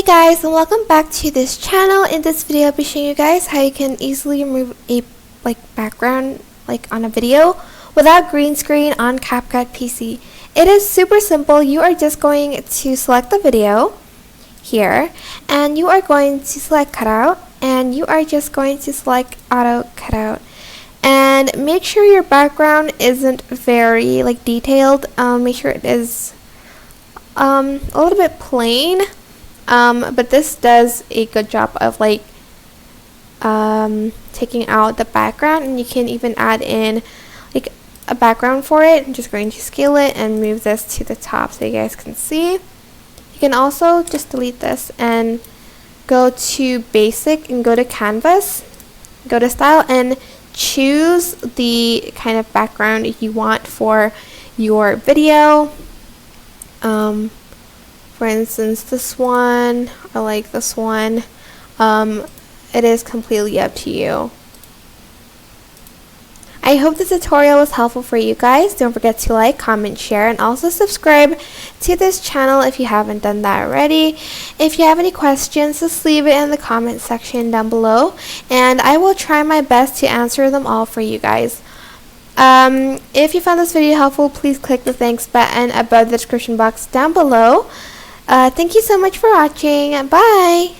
Hey guys, and welcome back to this channel. In this video I'll be showing you guys how you can easily remove a background on a video without green screen on CapCut PC. It is super simple. You are just going to select the video here and you are going to select cutout and you are just going to select auto cutout and make sure your background isn't very detailed. Make sure it is a little bit plain. But this does a good job of taking out the background, and you can even add in a background for it. I'm just going to scale it and move this to the top so you guys can see. You can also just delete this and go to basic and go to canvas, go to style and choose the kind of background you want for your video. For instance, this one, I like this one. It is completely up to you. I hope this tutorial was helpful for you guys. Don't forget to like, comment, share, and also subscribe to this channel if you haven't done that already. If you have any questions, just leave it in the comment section down below, and I will try my best to answer them all for you guys. If you found this video helpful, please click the thanks button above the description box down below. Thank you so much for watching. Bye!